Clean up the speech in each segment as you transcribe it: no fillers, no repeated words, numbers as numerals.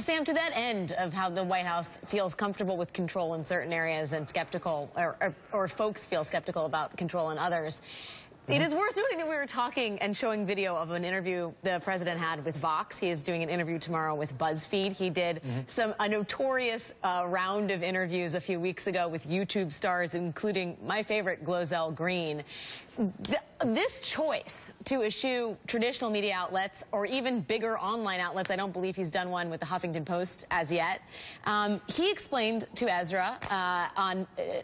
Sam, to that end of how the White House feels comfortable with control in certain areas and skeptical, or folks feel skeptical about control in others, it is worth noting that we were talking and showing video of an interview the president had with Vox. He is doing an interview tomorrow with BuzzFeed. He did a notorious round of interviews a few weeks ago with YouTube stars, including my favorite, Glozell Green. This choice to eschew traditional media outlets or even bigger online outlets, I don't believe he's done one with the Huffington Post as yet. He explained to Ezra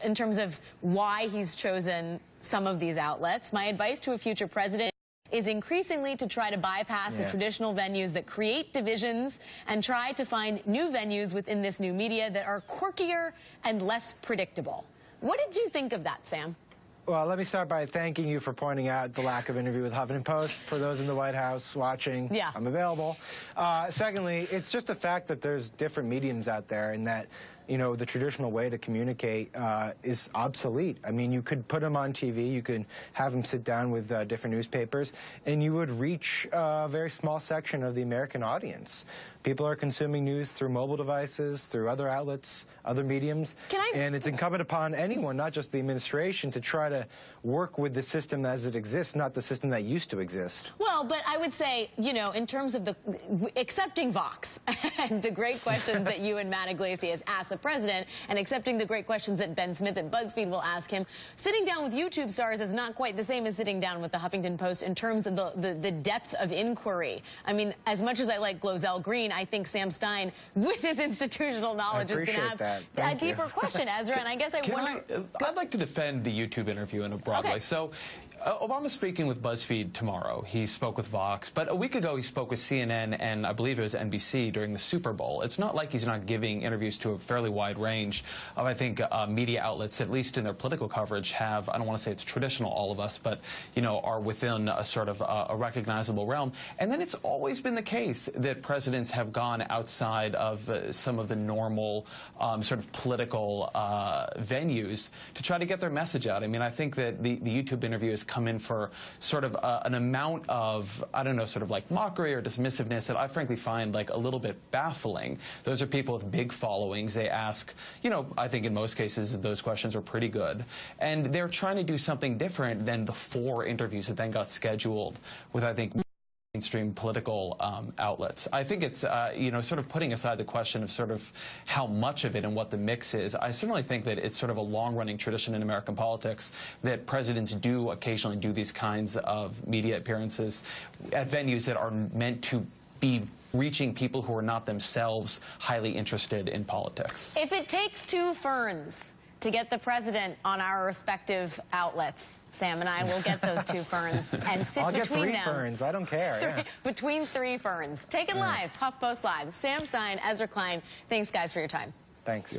in terms of why he's chosen some of these outlets. My advice to a future president is increasingly to try to bypass the traditional venues that create divisions and try to find new venues within this new media that are quirkier and less predictable. What did you think of that, Sam? Well, let me start by thanking you for pointing out the lack of interview with Huffington Post. For those in the White House watching, I'm available. Secondly, it's just the fact that there's different mediums out there and that, you know, the traditional way to communicate is obsolete. I mean, you could put them on TV, you could have them sit down with different newspapers, and you would reach a very small section of the American audience. People are consuming news through mobile devices, through other outlets, other mediums, and it's incumbent upon anyone, not just the administration, to try to work with the system as it exists, not the system that used to exist. Well, but I would say, you know, in terms of accepting Vox and the great questions that you and Matt Iglesias asked the president, and accepting the great questions that Ben Smith at BuzzFeed will ask him, sitting down with YouTube stars is not quite the same as sitting down with the Huffington Post in terms of the depth of inquiry. I mean, as much as I like Glozell Green, I think Sam Stein, with his institutional knowledge, is going to have a deeper question, Ezra, and I guess I'd like to defend the YouTube interview in a broad way. So, Obama's speaking with BuzzFeed tomorrow. He spoke with Vox, but a week ago he spoke with CNN and I believe it was NBC during the Super Bowl. It's not like he's not giving interviews to a fairly wide range of, I think, media outlets, at least in their political coverage, have, I don't want to say it's traditional, all of us, but, you know, are within a sort of a recognizable realm. And then it's always been the case that presidents have gone outside of some of the normal sort of political venues to try to get their message out. I mean, I think that the YouTube interview has come in for sort of an amount of, I don't know, sort of like mockery or dismissiveness that I frankly find like a little bit baffling. Those are people with big followings. They ask, you know, I think in most cases those questions are pretty good. And they're trying to do something different than the 4 interviews that then got scheduled with, I think, mainstream political outlets. I think it's, you know, sort of putting aside the question of sort of how much of it and what the mix is, I certainly think that it's sort of a long-running tradition in American politics that presidents do occasionally do these kinds of media appearances at venues that are meant to be reaching people who are not themselves highly interested in politics. If it takes 2 ferns to get the president on our respective outlets, Sam and I will get those 2 ferns and sit between them. I'll get 3 ferns. I don't care. Between 3 ferns. Take it live. HuffPost Live. Sam Stein, Ezra Klein. Thanks, guys, for your time. Thanks.